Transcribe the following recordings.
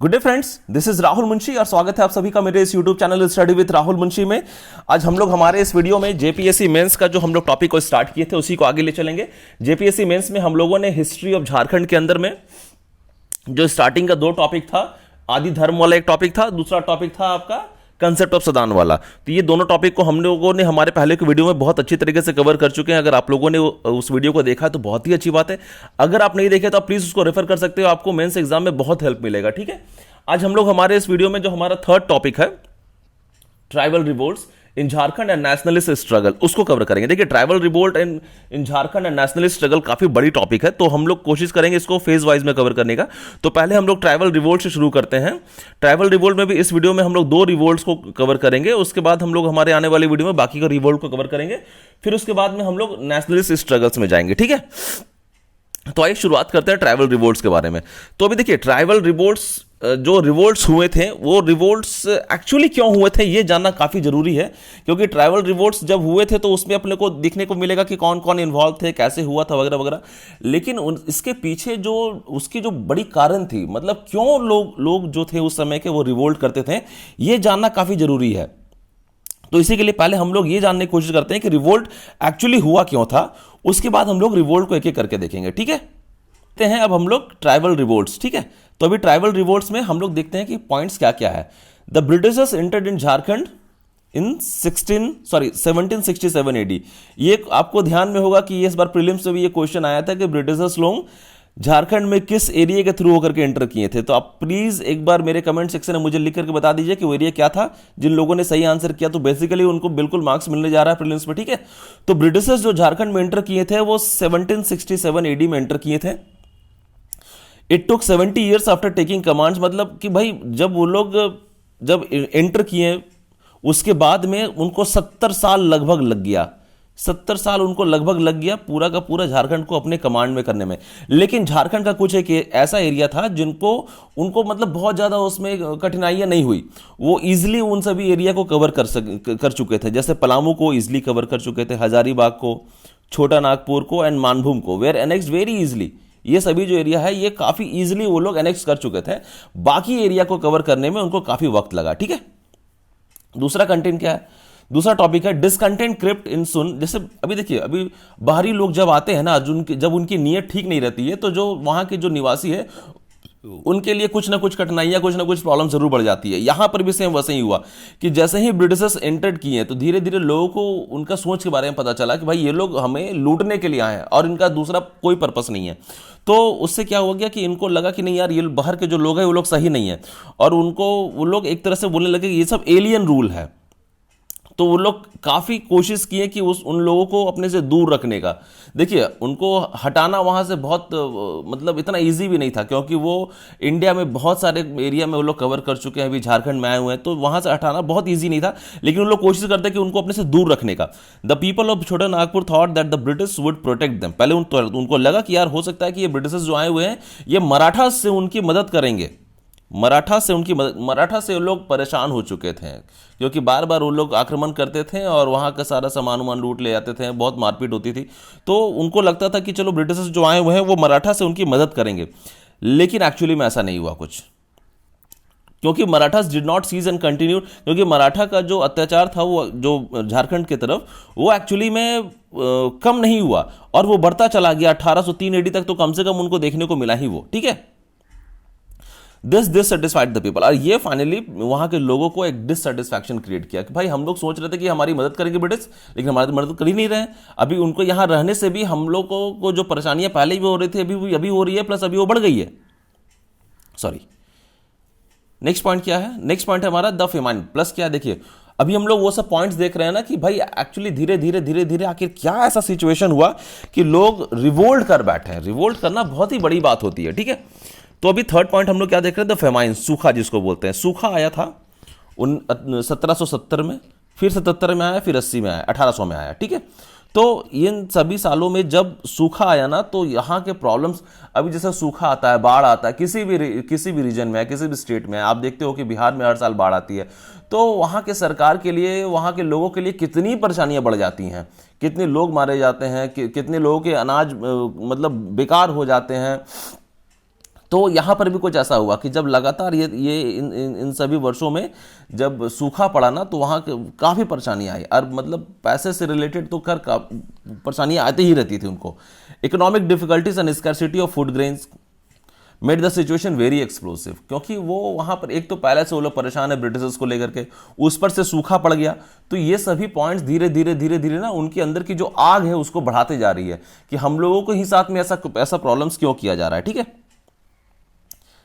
Good day friends, this is Rahul Munshi और स्वागत है आप सभी का मेरे इस YouTube channel study with Rahul Munshi में। आज हम लोग हमारे इस वीडियो में जेपीएससी मेंस का जो हम लोग टॉपिक को स्टार्ट किए थे उसी को आगे ले चलेंगे। जेपीएससी मेंस में हम लोगों ने हिस्ट्री ऑफ झारखंड के अंदर में जो स्टार्टिंग का दो टॉपिक था, आदि धर्म वाला एक टॉपिक था, दूसरा टॉपिक था आपका कंसेप्ट ऑफ सदान वाला। तो ये दोनों टॉपिक को हम लोगों ने हमारे पहले के वीडियो में बहुत अच्छी तरीके से कवर कर चुके हैं। अगर आप लोगों ने उस वीडियो को देखा है तो बहुत ही अच्छी बात है। अगर आप नहीं देखे तो आप प्लीज उसको रेफर कर सकते हो, आपको मेंस एग्जाम में बहुत हेल्प मिलेगा। ठीक है, आज हम लोग हमारे इस वीडियो में जो हमारा थर्ड टॉपिक है tribal revolts in Jharkhand and nationalist struggle, उसको कवर करेंगे। देखिए, tribal revolt in Jharkhand and nationalist struggle काफी बड़ी टॉपिक है, तो हम लोग कोशिश करेंगे इसको फेज वाइज में कवर करने का। तो पहले हम लोग ट्राइबल रिवोल्ट से शुरू करते हैं। ट्राइबल रिवोल्ट में भी इस वीडियो में हम लोग दो रिवोल्ट्स को कवर करेंगे, उसके बाद हम लोग हमारे आने वाली वीडियो में बाकी का रिवोल्ट को कवर करेंगे, फिर उसके बाद में हम लोग नेशनलिस्ट स्ट्रगल्स में जाएंगे। ठीक है, तो आइए शुरुआत करते हैं ट्राइबल रिवोल्ट्स के बारे में। तो अभी देखिए, ट्राइबल रिवोल्ट्स जो रिवोल्ट्स हुए थे वो रिवोल्ट्स एक्चुअली क्यों हुए थे ये जानना काफ़ी जरूरी है, क्योंकि ट्राइबल रिवोल्ट्स जब हुए थे तो उसमें अपने को देखने को मिलेगा कि कौन कौन इन्वॉल्व थे, कैसे हुआ था वगैरह वगैरह। लेकिन इसके पीछे जो उसकी जो बड़ी कारण थी, मतलब क्यों लोग जो थे उस समय के वो रिवोल्ट करते थे, ये जानना काफ़ी जरूरी है। तो इसी के लिए पहले हम लोग ये जानने की कोशिश करते हैं कि रिवोल्ट एक्चुअली हुआ क्यों था, उसके बाद हम लोग रिवोल्ट को एक एक करके देखेंगे। ठीक है, देखते हैं अब हम लोग ट्राइबल रिवोल्ट्स। ठीक है, तो अभी ट्राइबल रिवोल्ट्स में हम लोग देखते हैं कि पॉइंट्स क्या क्या है। The Britishers entered in Jharkhand in 1767 AD. ये आपको ध्यान में होगा कि इस बार प्रीलिम्स में भी ये क्वेश्चन आया था कि ब्रिटिशर्स लोग झारखंड में किस एरिया के थ्रू होकर के एंटर किए थे। तो आप प्लीज एक बार मेरे कमेंट सेक्शन में मुझे लिख करके बता दीजिए कि वो एरिया क्या था। जिन लोगों ने सही आंसर किया तो बेसिकली उनको बिल्कुल मार्क्स मिलने जा रहा है प्रीलिम्स में। ठीक है, तो ब्रिटिशर्स जो झारखंड में एंटर किए थे वो 1767 एडी में एंटर किए थे। It took 70 years after taking commands, मतलब कि भाई जब वो लोग जब एंटर किए उसके बाद में उनको 70 साल लगभग लग गया। 70 साल उनको लगभग लग गया पूरा का पूरा झारखंड को अपने कमांड में करने में। लेकिन झारखंड का कुछ एक ऐसा एरिया था जिनको उनको मतलब बहुत ज़्यादा उसमें कठिनाइयाँ नहीं हुई, वो इजीली उन सभी एरिया को कवर कर चुके थे। जैसे पलामू को इजीली कवर कर चुके थे, हजारीबाग को, छोटा नागपुर को एंड मानभूम को वेयर एनेक्स वेरी इजीली। ये सभी जो एरिया है ये काफ़ी इजीली वो लोग एनेक्स कर चुके थे। बाकी एरिया को कवर करने में उनको काफ़ी वक्त लगा। ठीक है, दूसरा कंटेंट क्या है, दूसरा टॉपिक है डिसकंटेंट क्रिप्ट इन सुन। जैसे अभी देखिए, अभी बाहरी लोग जब आते हैं ना, जब उनकी नीयत ठीक नहीं रहती है तो जो वहाँ के जो निवासी है उनके लिए कुछ ना कुछ कठिनाइयाँ, कुछ ना कुछ प्रॉब्लम जरूर बढ़ जाती है। यहाँ पर भी सेम वैसे ही हुआ कि जैसे ही ब्रिटिशर्स एंटर्ड किए तो धीरे धीरे लोगों को उनका सोच के बारे में पता चला कि भाई ये लोग हमें लूटने के लिए आए हैं और इनका दूसरा कोई पर्पस नहीं है। तो उससे क्या हो गया कि इनको लगा कि नहीं यार, ये बाहर के जो लोग हैं वो लोग सही नहीं है, और वो लोग एक तरह से बोलने लगे कि ये सब एलियन रूल है। तो वो लोग काफ़ी कोशिश किए कि उन लोगों को अपने से दूर रखने का। देखिए, उनको हटाना वहाँ से बहुत मतलब इतना इजी भी नहीं था, क्योंकि वो इंडिया में बहुत सारे एरिया में वो लोग कवर कर चुके हैं, अभी झारखंड में आए हुए हैं, तो वहाँ से हटाना बहुत इजी नहीं था। लेकिन उन लोग कोशिश करते कि उनको अपने से दूर रखने का। द पीपल ऑफ छोटा Nagpur thought that the British would protect them. पहले उनको लगा कि यार हो सकता है कि ये ब्रिटिशर्स जो आए हुए हैं ये मराठा से उनकी मदद करेंगे। मराठा से वो लोग परेशान हो चुके थे, क्योंकि बार बार वो लोग आक्रमण करते थे और वहाँ का सारा सामान वामान लूट ले जाते थे, बहुत मारपीट होती थी। तो उनको लगता था कि चलो ब्रिटिशर्स जो आए हुए हैं वो मराठा से उनकी मदद करेंगे। लेकिन एक्चुअली में ऐसा नहीं हुआ कुछ, क्योंकि Marathas did not cease and continue. क्योंकि मराठा का जो अत्याचार था वो जो झारखंड की तरफ, वो एक्चुअली में कम नहीं हुआ और वो बढ़ता चला गया। 1803 एडी तक तो कम से कम उनको देखने को मिला ही वो। ठीक है, दिस डिससेटिस्फाइड द पीपल, और ये फाइनली वहां के लोगों को एक डिससेटिस्फैक्शन क्रिएट किया कि भाई हम लोग सोच रहे थे कि हमारी मदद करेंगे ब्रिटिश, लेकिन हमारी मदद कर ही नहीं रहे। अभी उनको यहां रहने से भी हम लोगों को जो परेशानियां पहले भी हो रही थी अभी हो रही है, प्लस अभी वो बढ़ गई है। सॉरी, नेक्स्ट पॉइंट क्या है? नेक्स्ट पॉइंट है हमारा द फेमाइन। प्लस क्या है, देखिए अभी हम लोग वो सब पॉइंट्स देख रहे हैं ना कि भाई एक्चुअली धीरे धीरे आखिर क्या ऐसा सिचुएशन हुआ कि लोग रिवोल्ट कर बैठे हैं। रिवोल्ट करना बहुत ही बड़ी बात होती है। ठीक है, तो अभी थर्ड पॉइंट हम लोग क्या देख रहे हैं, द फेमाइन, सूखा जिसको बोलते हैं। सूखा आया था 1770 में, फिर 77 में आया, फिर 80 में आया, 1800 में आया। ठीक है, तो इन सभी सालों में जब सूखा आया ना तो यहाँ के प्रॉब्लम्स, अभी जैसे सूखा आता है, बाढ़ आता है, किसी भी रीजन में है, किसी भी स्टेट में है, आप देखते हो कि बिहार में हर साल बाढ़ आती है, तो वहाँ के सरकार के लिए, वहाँ के लोगों के लिए कितनी परेशानियाँ बढ़ जाती हैं, कितने लोग मारे जाते हैं, कितने लोगों के अनाज मतलब बेकार हो जाते हैं। तो यहाँ पर भी कुछ ऐसा हुआ कि जब लगातार ये इन सभी वर्षों में जब सूखा पड़ा ना, तो वहाँ काफ़ी परेशानी आई। और मतलब पैसे से रिलेटेड तो परेशानियाँ आती ही रहती थी उनको। Economic difficulties and scarcity of food grains made the situation very explosive, क्योंकि वो वहाँ पर एक तो पहले से वो लोग परेशान है ब्रिटिशर्स को लेकर के, उस पर से सूखा पड़ गया। तो ये सभी पॉइंट्स धीरे धीरे धीरे धीरे ना उनके अंदर की जो आग है उसको बढ़ाते जा रही है कि हम लोगों को ही साथ में ऐसा प्रॉब्लम्स क्यों किया जा रहा है। ठीक है,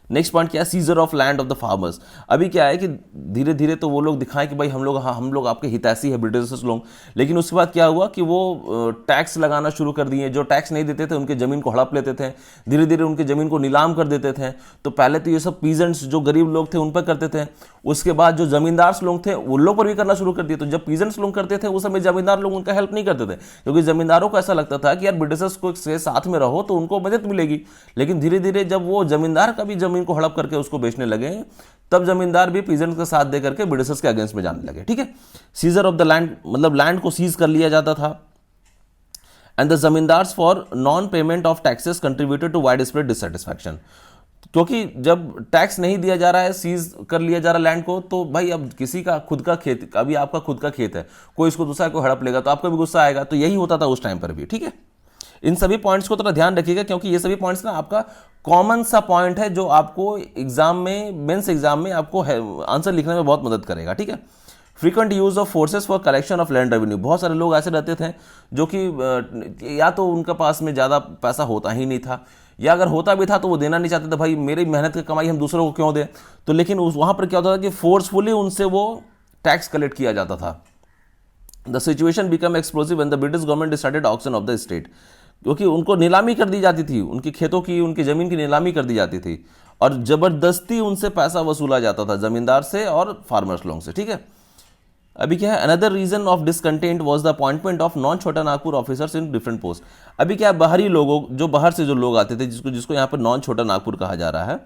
नेक्स्ट पॉइंट क्या है, seizure of land of the farmers. अभी क्या है कि धीरे धीरे तो वो लोग दिखाएं कि भाई हम लोग आपके हितैषी है ब्रिटिशर्स लोग, लेकिन उसके बाद क्या हुआ कि वो टैक्स लगाना शुरू कर दिए। जो टैक्स नहीं देते थे उनके ज़मीन को हड़प लेते थे, धीरे धीरे उनके ज़मीन को नीलाम कर देते थे। तो पहले तो ये सब पीजेंट्स जो गरीब लोग थे उन पर करते थे, उसके बाद जो जमींदार लोग थे उन लोग पर भी करना शुरू कर दिया। तो जब पीजेंट्स लोग करते थे उस समय जमींदार लोग उनका हेल्प नहीं करते थे, क्योंकि जमींदारों को ऐसा लगता था कि यार ब्रिटिशर्स को साथ में रहो तो उनको मदद मिलेगी। लेकिन धीरे धीरे जब वो जमींदार का भी जमीन को हड़प करके उसको बेचने लगे, तब जमींदार भी पीजेंट्स का साथ दे करके ब्रिटिशर्स के अगेंस्ट में जाने लगे। ठीक है, सीजर ऑफ द लैंड मतलब लैंड को सीज कर लिया जाता था। And the zamindars for non payment of taxes contributed to widespread dissatisfaction, क्योंकि जब टैक्स नहीं दिया जा रहा है, सीज कर लिया जा रहा है लैंड को, तो भाई अब किसी का खुद का खेत, अभी आपका खुद का खेत है, कोई इसको दूसरा को हड़प लेगा तो आपका भी गुस्सा आएगा। तो यही होता था उस टाइम पर भी। ठीक है, इन सभी पॉइंट्स को थोड़ा ध्यान रखिएगा, क्योंकि ये सभी पॉइंट्स ना आपका कॉमन सा पॉइंट है जो आपको एग्जाम में, मेंस एग्जाम में आपको आंसर लिखने में बहुत मदद करेगा। ठीक है, frequent use of forces for collection of land revenue. बहुत सारे लोग ऐसे रहते थे जो कि या तो उनके पास में ज़्यादा पैसा होता ही नहीं था, या अगर होता भी था तो वो देना नहीं चाहते थे, भाई मेरी मेहनत की कमाई हम दूसरों को क्यों दें। तो लेकिन वहाँ पर क्या होता था कि फोर्सफुली उनसे वो टैक्स कलेक्ट किया जाता था। The situation become explosive when the British government started auction of the state, क्योंकि उनको नीलामी कर दी जाती थी, उनकी खेतों की, उनकी ज़मीन की नीलामी कर दी जाती थी, और ज़बरदस्ती उनसे पैसा वसूला जाता था ज़मींदार से और फार्मर्स लोगों से। ठीक है, अभी क्या है, another reason of discontent was the appointment of non Chota Nagpur officers in different post. अभी क्या है, बाहरी लोगों, जो बाहर से जो लोग आते थे, जिसको यहाँ पर नॉन छोटा नागपुर कहा जा रहा है,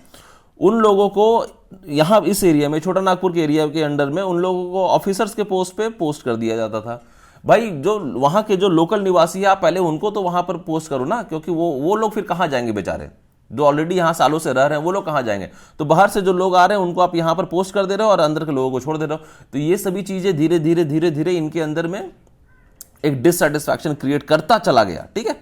उन लोगों को यहाँ इस एरिया में, छोटा नागपुर के एरिया के अंडर में, उन लोगों को ऑफिसर्स के पोस्ट पे पोस्ट कर दिया जाता था। भाई जो वहाँ के जो लोकल निवासी है, आप पहले उनको तो वहाँ पर पोस्ट करो ना, क्योंकि वो लोग फिर कहाँ जाएंगे बेचारे, जो ऑलरेडी यहाँ सालों से रह रहे हैं वो लोग कहाँ जाएंगे। तो बाहर से जो लोग आ रहे हैं उनको आप यहाँ पर पोस्ट कर दे रहे हो और अंदर के लोगों को छोड़ दे रहे हो। तो ये सभी चीज़ें धीरे धीरे धीरे धीरे इनके अंदर में एक डिससेटिस्फैक्शन क्रिएट करता चला गया। ठीक है,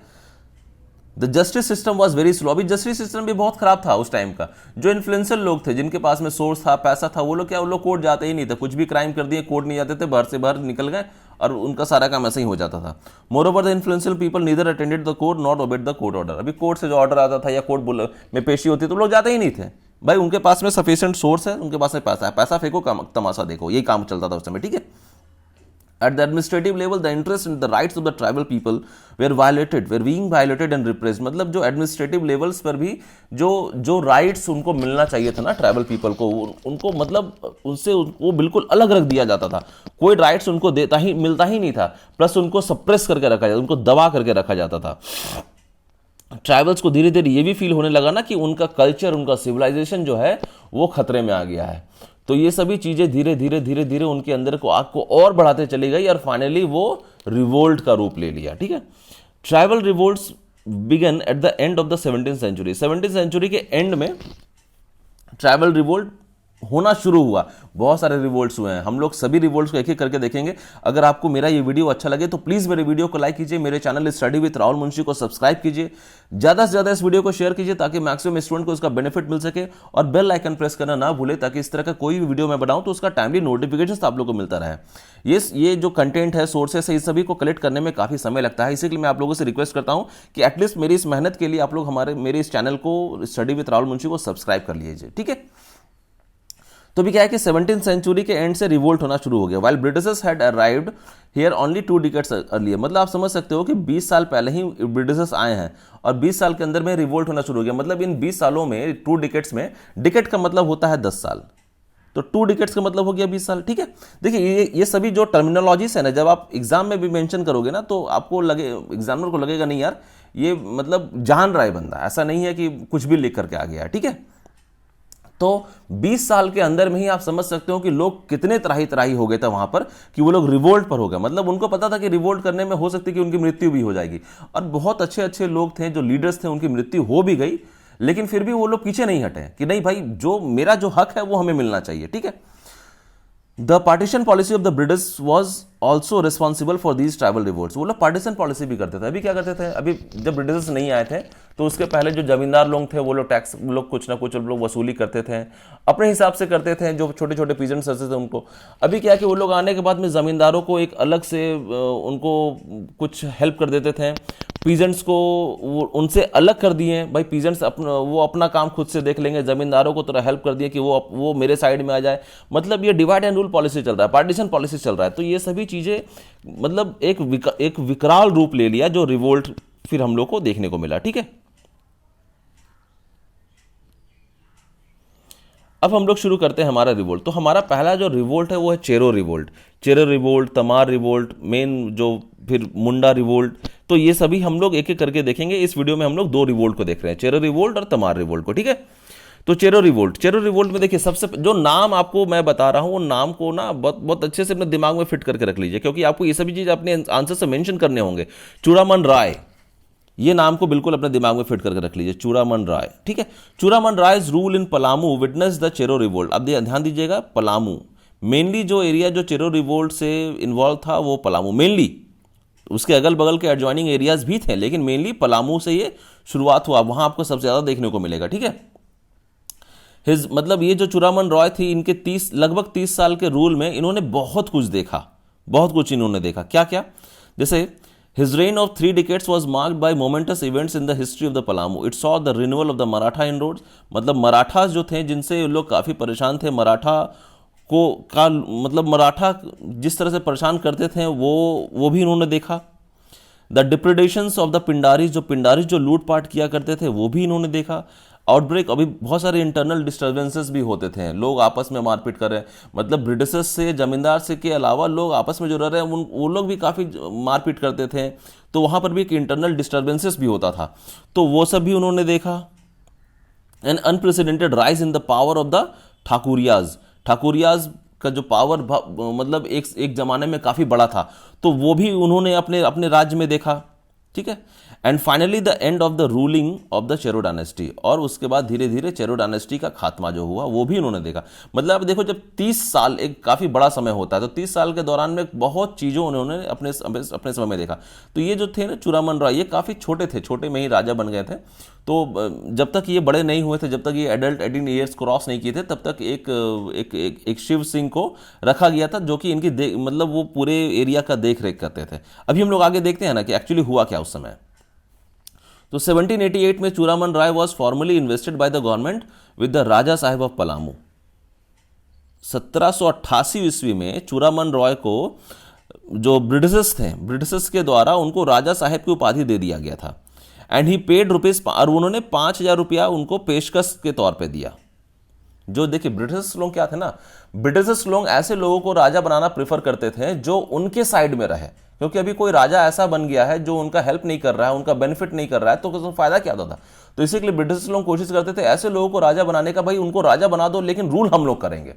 the justice system was very slow. अभी जस्टिस सिस्टम भी बहुत खराब था उस टाइम का। जो इन्फ्लुएंशियल लोग थे, जिनके पास में सोर्स था, पैसा था, वो लोग क्या, वो लोग कोर्ट जाते ही नहीं थे, कुछ भी क्राइम कर दिए कोर्ट नहीं जाते थे, बाहर से बाहर निकल गए और उनका सारा काम ऐसे ही हो जाता था। Moreover the influential people neither attended the court not obeyed the court order. अभी कोर्ट से जो ऑर्डर आता था या कोर्ट में पेशी होती तो लोग जाते ही नहीं थे। भाई उनके पास में सफिशिएंट सोर्स है, उनके पास में पैसा है, पैसा फेंको तमाशा देखो, यही काम चलता था उस समय। ठीक है, at the administrative level the interest and the rights of the tribal people were being violated and repressed। मतलब जो एडमिनिस्ट्रेटिव लेवल्स पर भी जो राइट्स उनको मिलना चाहिए था ना ट्राइबल पीपल को, उनको मतलब उनसे वो बिल्कुल अलग रख दिया जाता था। कोई राइट्स उनको मिलता ही नहीं था, प्लस उनको सप्रेस करके रखा जाता, उनको दबा करके रखा जाता था। ट्राइबल्स को धीरे धीरे ये भी फील होने लगा ना कि उनका कल्चर, उनका सिविलाइजेशन जो है वो खतरे में आ गया है। तो ये सभी चीज़ें धीरे धीरे धीरे धीरे उनके अंदर को आग को और बढ़ाते चली गई और फाइनली वो रिवोल्ट का रूप ले लिया। ठीक है, tribal revolts began at the end of the 17th century. 17th century के एंड में ट्राइबल रिवोल्ट होना शुरू हुआ। बहुत सारे रिवोल्ट्स हुए हैं, हम लोग सभी रिवोल्ट्स को एक एक करके देखेंगे। अगर आपको मेरा ये वीडियो अच्छा लगे तो प्लीज़ मेरे वीडियो को लाइक कीजिए, मेरे channel study with Rahul Munshi को सब्सक्राइब कीजिए, ज़्यादा से ज़्यादा इस वीडियो को शेयर कीजिए ताकि मैक्सिमम स्टूडेंट को इसका बेनिफिट मिल सके, और बेल आइकन प्रेस करना ना भूले ताकि इस तरह का कोई भी वीडियो मैं बनाऊं तो उसका टाइमली नोटिफिकेशन आप लोग को मिलता रहे। ये जो कंटेंट है, सोर्सेस है, इस सभी को कलेक्ट करने में काफ़ी समय लगता है, इसीलिए मैं आप लोगों से रिक्वेस्ट करता हूं कि एटलीस्ट मेरी इस मेहनत के लिए आप लोग मेरे इस चैनल को स्टडी विद राहुल मुंशी को सब्सक्राइब कर लीजिए। ठीक है, तो भी क्या है कि 17th सेंचुरी के एंड से रिवोल्ट होना शुरू हो गया। While Britishers had arrived here only 2 decades earlier. मतलब आप समझ सकते हो कि 20 साल पहले ही ब्रिटिशर्स आए हैं और 20 साल के अंदर में रिवोल्ट होना शुरू हो गया। मतलब इन 20 सालों में 2 डिकेड्स में, डिकेड का मतलब होता है 10 साल, तो 2 डिकेड्स का मतलब हो गया 20 साल। ठीक है, देखिए ये सभी जो टर्मिनोलॉजीज है ना, जब आप एग्जाम में भी मेंशन करोगे ना तो आपको एग्जामिनर को लगेगा नहीं यार ये मतलब जान रहा है बंदा, ऐसा नहीं है कि कुछ भी लिख करके आ गया। ठीक है, तो 20 साल के अंदर में ही आप समझ सकते हो कि लोग कितने त्राही त्राही हो गए थे वहां पर कि वो लोग रिवोल्ट पर हो गए। मतलब उनको पता था कि रिवोल्ट करने में हो सकती है कि उनकी मृत्यु भी हो जाएगी, और बहुत अच्छे अच्छे लोग थे जो लीडर्स थे, उनकी मृत्यु हो भी गई, लेकिन फिर भी वो लोग पीछे नहीं हटे कि नहीं भाई, जो मेरा जो हक है वो हमें मिलना चाहिए, ठीक है। The partition policy of the British was also responsible for these tribal revolts. वो लोग पार्टीशन पॉलिसी भी करते थे। अभी क्या करते थे, अभी जब ब्रिटिशर्स नहीं आए थे तो उसके पहले जो जमींदार लोग थे वो लोग टैक्स, लोग कुछ ना कुछ लोग वसूली करते थे, अपने हिसाब से करते थे, जो छोटे छोटे पीजेंट्स रहते थे उनको। अभी क्या कि वो लोग आने के बाद में जमींदारों को एक अलग से उनको कुछ हेल्प कर देते थे, पीजेंट्स को उनसे अलग कर दिए। भाई पीजेंट्स वो अपना काम खुद से देख लेंगे, जमींदारों को थोड़ा हेल्प कर दिए कि वो मेरे साइड में आ जाए। मतलब ये डिवाइड एंड रूल पॉलिसी चल रहा है, पार्टीशन पॉलिसी चल रहा है। तो ये सभी चीजें मतलब एक विकराल रूप ले लिया, जो रिवोल्ट फिर हम लोग को देखने को मिला, ठीक है। अब हम लोग शुरू करते हैं हमारा रिवोल्ट। तो हमारा पहला जो रिवोल्ट है वो है Chero revolt. Chero revolt, Tamar revolt, main जो फिर मुंडा रिवोल्ट। तो ये सभी हम लोग एक एक करके देखेंगे। इस वीडियो में हम लोग दो रिवोल्ट को देख रहे हैं, चेरो रिवोल्ट और तमार रिवोल्ट को, ठीक है। तो चेरो रिवोल्ट में देखिए, सबसे जो नाम आपको मैं बता रहा हूं वो नाम को ना बहुत बहुत अच्छे से अपने दिमाग में फिट करके रख लीजिए, क्योंकि आपको ये सभी चीज अपने आंसर से मेंशन करने होंगे। चूड़ामन राय, ये नाम को बिल्कुल अपने दिमाग में फिट करके रख लीजिए, चूड़ामन राय, ठीक है। चूड़ामन रायज rule in Palamu witness the Chero revolt. अब ध्यान दीजिएगा, पलामू मेनली जो एरिया जो चेरो रिवोल्ट से इन्वॉल्व था वो पलामू मेनली, उसके अगल बगल के एडजॉइनिंग एरियाज भी थे, लेकिन मेनली पलामू से ये शुरुआत हुआ, वहां आपको सबसे ज्यादा देखने को मिलेगा, ठीक है। मतलब ये जो चूड़ामन रॉय थी, इनके लगभग 30 साल के रूल में इन्होंने बहुत कुछ देखा, बहुत कुछ इन्होंने देखा। क्या क्या, जैसे His reign of 3 decades was marked by momentous events in the history of the Palamu. It saw the renewal of the Maratha inroads. मतलब मराठास जो थे, जिनसे लोग काफ़ी परेशान थे, मराठा मतलब मराठा जिस तरह से परेशान करते थे वो भी इन्होंने देखा। द डिप्रेडेशंस ऑफ द पिंडारीज, जो पिंडारीज जो लूटपाट किया करते थे वो भी इन्होंने देखा। आउटब्रेक, अभी बहुत सारे इंटरनल डिस्टर्बेंसेस भी होते थे, लोग आपस में मारपीट कर रहे हैं। मतलब ब्रिटिशर्स से, जमींदार से के अलावा लोग आपस में जो रह रहे हैं वो लोग भी काफ़ी मारपीट करते थे, तो वहाँ पर भी एक इंटरनल डिस्टर्बेंसेस भी होता था, तो वो सब भी उन्होंने देखा। An unprecedented rise in the power of the Thakurais. Thakurais का जो पावर मतलब एक जमाने में काफ़ी बड़ा था, तो वो भी उन्होंने अपने अपने राज्य में देखा, ठीक है। And finally the end of the ruling of the Chero dynasty, और उसके बाद धीरे धीरे चेरो डायनेस्टी का खात्मा जो हुआ वो भी उन्होंने देखा। मतलब आप देखो, जब 30 साल एक काफ़ी बड़ा समय होता है, तो 30 साल के दौरान में बहुत चीज़ों उन्होंने अपने समय में देखा। तो ये जो थे ना चूड़ामन रॉय, ये काफ़ी छोटे थे, छोटे में ही राजा बन गए थे। तो जब तक ये बड़े नहीं हुए थे, जब तक ये एडल्ट 18 ईयर्स क्रॉस नहीं किए थे, तब तक एक शिव सिंह को रखा गया था, जो कि इनकी मतलब वो पूरे एरिया का देख रेख करते थे। अभी हम लोग आगे देखते हैं ना कि एक्चुअली हुआ क्या उस समय। तो 1788 में Churaman Rai was formally invested by the government with the raja sahib of Palamu. 1788 ईस्वी में चूड़ामन रॉय को जो ब्रिटिशर्स थे, ब्रिटिशर्स के द्वारा उनको राजा साहेब की उपाधि दे दिया गया था। एंड ही पेड रुपीज, और उन्होंने 5000 रुपया उनको पेशकश के तौर पे दिया। जो देखिए, ब्रिटिशर्स लोग क्या थे ना, ब्रिटिशर्स लोग ऐसे लोगों को राजा बनाना प्रेफर करते थे जो उनके साइड में रहे, क्योंकि अभी कोई राजा ऐसा बन गया है जो उनका हेल्प नहीं कर रहा है, उनका बेनिफिट नहीं कर रहा है, तो फायदा क्या होता था। तो इसी के लिए ब्रिटिश लोग कोशिश करते थे ऐसे लोगों को राजा बनाने का, भाई उनको राजा बना दो लेकिन रूल हम लोग करेंगे।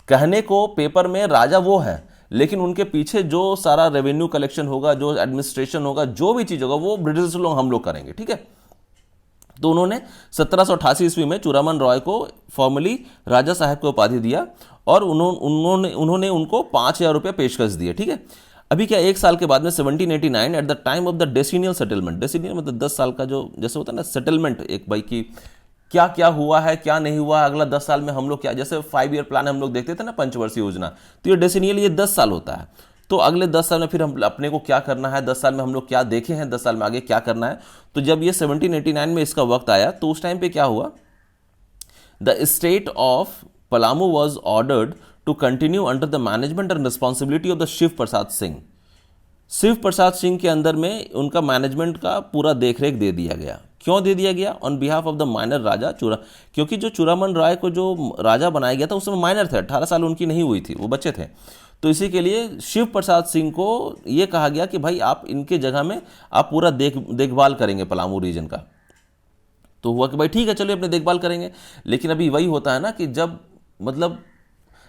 कहने को पेपर में राजा वो है, लेकिन उनके पीछे जो सारा रेवेन्यू कलेक्शन होगा, जो एडमिनिस्ट्रेशन होगा, जो भी चीज होगा, वो ब्रिटिश लोग हम लोग करेंगे, ठीक है। तो उन्होंने 1788 ईस्वी में चूड़ामन रॉय को फॉर्मली राजा साहब को उपाधि दिया, और उन्होंने उनको 5000 रुपये पेशकश दिए, ठीक है। अभी क्या, एक साल के बाद में 1789 at the time of the decennial settlement, decennial मतलब 10 साल का जो जैसे होता है ना सेटलमेंट, एक भाई की क्या क्या हुआ है, क्या नहीं हुआ, अगला 10 साल में हम लोग क्या, जैसे 5 ईयर प्लान हम लोग देखते थे ना, पंचवर्षीय योजना, तो ये डेसिनियल ये 10 साल होता है। तो अगले 10 साल में फिर हम अपने को क्या करना है, 10 साल में हम लोग क्या देखे हैं, 10 साल में आगे क्या करना है। तो जब ये 1789 में इसका वक्त आया, तो उस टाइम पे क्या हुआ, the state of Palamu was ordered to continue under the management and responsibility of the Shiv Prasad Singh. Shiv Prasad Singh के अंदर में उनका मैनेजमेंट का पूरा देखरेख दे दिया गया। क्यों दे दिया गया, on behalf of the minor raja क्योंकि जो चूड़ामन राय को जो राजा बनाया गया था उस समय माइनर थे, 18 साल उनकी नहीं हुई थी, वो बच्चे थे। तो इसी के लिए शिव प्रसाद सिंह को ये कहा गया कि भाई आप इनके जगह में आप पूरा देखभाल करेंगे पलामू रीजन का। तो हुआ कि भाई ठीक है, चलिए अपने देखभाल करेंगे। लेकिन अभी वही होता है ना कि जब मतलब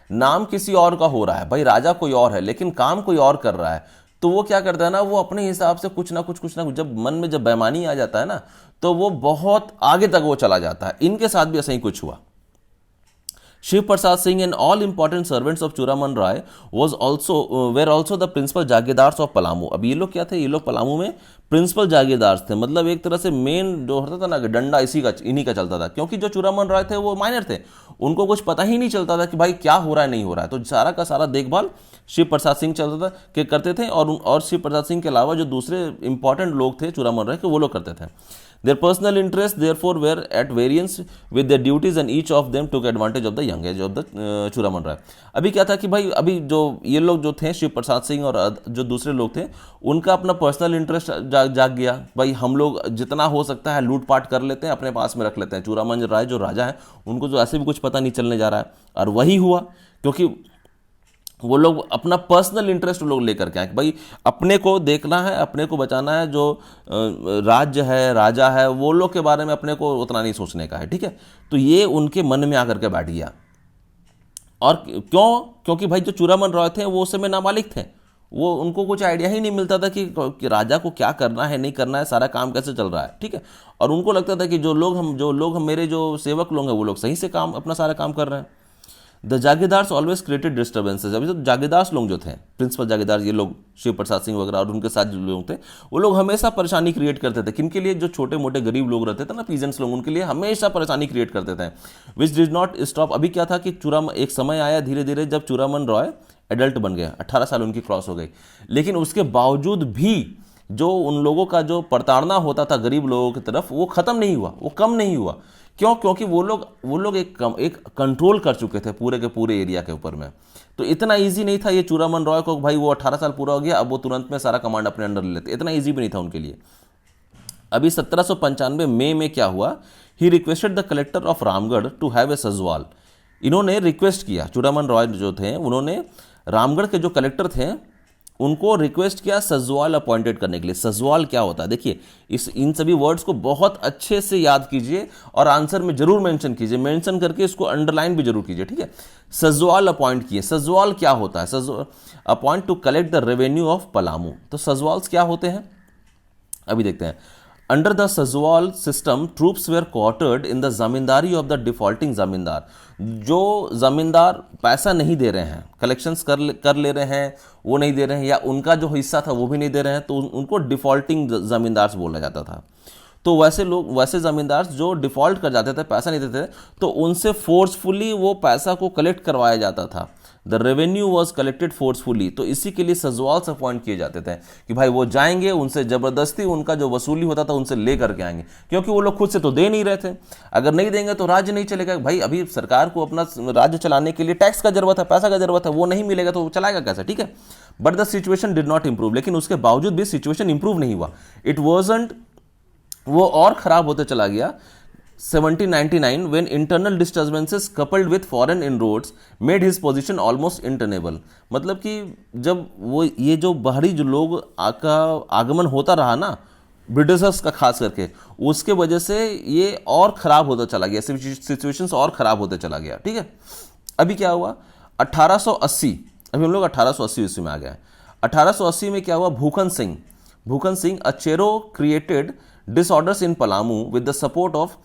नाम किसी और का हो रहा है, भाई राजा कोई और है लेकिन काम कोई और कर रहा है, तो वो क्या करता है ना, वो अपने हिसाब से कुछ ना कुछ जब मन में जब बेईमानी आ जाता है ना, तो वो बहुत आगे तक वो चला जाता है। इनके साथ भी ऐसा ही कुछ हुआ। Shiv Prasad Singh and all important servants of Churaman Rai were also the principal jagirdars of Palamu. अब ये लोग क्या थे, ये लोग पलामू में प्रिंसिपल जागीरदार्स थे, मतलब एक तरह से मेन जो होता था ना कि डंडा इन्हीं का चलता था, क्योंकि जो चूड़ामन राय थे वो माइनर थे, उनको कुछ पता ही नहीं चलता था कि भाई क्या हो रहा है नहीं हो रहा है। तो सारा का सारा देखभाल शिव प्रसाद सिंह चलता था कि करते थे, और शिव प्रसाद सिंह के अलावा जो दूसरे इंपॉर्टेंट लोग थे चूड़ामन राय के, वो लोग करते थे। Their personal interests therefore were at variance with their duties and each of them took advantage of the young age of the Chudaman राय। अभी क्या था कि भाई अभी जो ये लोग जो थे शिव प्रसाद सिंह और जो दूसरे लोग थे, उनका अपना पर्सनल इंटरेस्ट जाग गया, भाई हम लोग जितना हो सकता है लूटपाट कर लेते हैं, अपने पास में रख लेते हैं। चूड़ामन राय जो राजा है उनको जो ऐसे भी कुछ पता नहीं चलने जा रहा है, और वही हुआ क्योंकि वो लोग अपना पर्सनल इंटरेस्ट लोग लेकर के आए कि भाई अपने को देखना है, अपने को बचाना है, जो राज्य है राजा है वो लोग के बारे में अपने को उतना नहीं सोचने का है, ठीक है। तो ये उनके मन में आकर के बैठ गया। और क्यों? क्योंकि भाई जो चूड़ामन राय थे वो उस समय नाबालिग थे, वो उनको कुछ आइडिया ही नहीं मिलता था कि राजा को क्या करना है नहीं करना है, सारा काम कैसे चल रहा है, ठीक है। और उनको लगता था कि जो लोग हम मेरे जो सेवक लोग हैं वो लोग सही से काम अपना सारा काम कर रहे हैं। The jagirdars always created disturbances. अभी तो जागीरदार्स लोग जो थे, प्रिंसिपल जागीरदार, ये लोग शिव प्रसाद सिंह वगैरह और उनके साथ जो लोग थे, वो लोग हमेशा परेशानी क्रिएट करते थे। किनके लिए? जो छोटे मोटे गरीब लोग रहते थे ना, पीजेंट्स लोग, उनके लिए हमेशा परेशानी क्रिएट करते थे, विच डिड नॉट स्टॉप। अभी क्या था कि एक समय आया धीरे धीरे जब चूड़ामन राय एडल्ट बन गए, 18 साल उनकी क्रॉस हो गई, लेकिन उसके बावजूद भी जो उन लोगों का जो प्रताड़ना होता था गरीब लोगों की तरफ, वो खत्म नहीं हुआ, वो कम नहीं हुआ। क्यों? क्योंकि वो लोग एक कंट्रोल कर चुके थे पूरे के पूरे एरिया के ऊपर में। तो इतना इजी नहीं था ये चूड़ामन राय को, भाई वो 18 साल पूरा हो गया अब वो तुरंत में सारा कमांड अपने अंडर ले लेते, इतना इजी भी नहीं था उनके लिए। अभी 1795 मई में क्या हुआ, he requested the collector of Ramgarh to have a sazawal. इन्होंने रिक्वेस्ट किया, चूड़ामन राय जो थे उन्होंने रामगढ़ के जो कलेक्टर थे उनको रिक्वेस्ट किया सजवाल अपॉइंटेड करने के लिए। सजवाल क्या होता है देखिए, इन सभी वर्ड्स को बहुत अच्छे से याद कीजिए और आंसर में जरूर मेंशन कीजिए, मेंशन करके इसको अंडरलाइन भी जरूर कीजिए, ठीक है। सजवाल अपॉइंट किए। सजवाल क्या होता है? Appoint to collect the revenue of Palamu. तो सजवाल्स क्या होते हैं अभी देखते हैं। Under the sazawal system troops were quartered in the zamindari of the defaulting zamindar. जो जमींदार पैसा नहीं दे रहे हैं, कलेक्शंस कर ले रहे हैं, वो नहीं दे रहे हैं, या उनका जो हिस्सा था वो भी नहीं दे रहे हैं, तो उनको डिफॉल्टिंग जमींदार बोला जाता था। तो वैसे जमींदार जो डिफॉल्ट कर जाते थे, पैसा नहीं देते थे, तो उनसे फोर्सफुली वो पैसा को कलेक्ट करवाया जाता था। The revenue was collected forcefully. तो इसी के लिए सजवाल्स अपॉइंट किए जाते थे कि भाई वो जाएंगे, उनसे जबरदस्ती उनका जो वसूली होता था उनसे ले करके आएंगे, क्योंकि वो लोग खुद से तो दे नहीं रहे थे। अगर नहीं देंगे तो राज्य नहीं चलेगा। भाई अभी सरकार को अपना राज्य चलाने के लिए टैक्स का जरूरत है, पैसा का जरूरत है, वो नहीं मिलेगा तो चलाएगा कैसे, ठीक है। But the situation did not improve. लेकिन उसके बावजूद भी सिचुएशन इंप्रूव नहीं हुआ, इट वॉजंट, वो और खराब होते चला गया। 1799 when internal disturbances coupled with foreign inroads made his position almost untenable। मतलब कि जब वो ये जो बाहरी जो लोग का आगमन होता रहा ना, ब्रिटिशर्स का खास करके, उसके वजह से ये और ख़राब होता चला गया, सिचुएशंस और ख़राब होते चला गया, ठीक है। अभी क्या हुआ 1880, अभी हम लोग 1880 ईस्वी में आ गए। 1880 में क्या हुआ, Bhukhan Singh Achero created disorders in Palamu with the support of,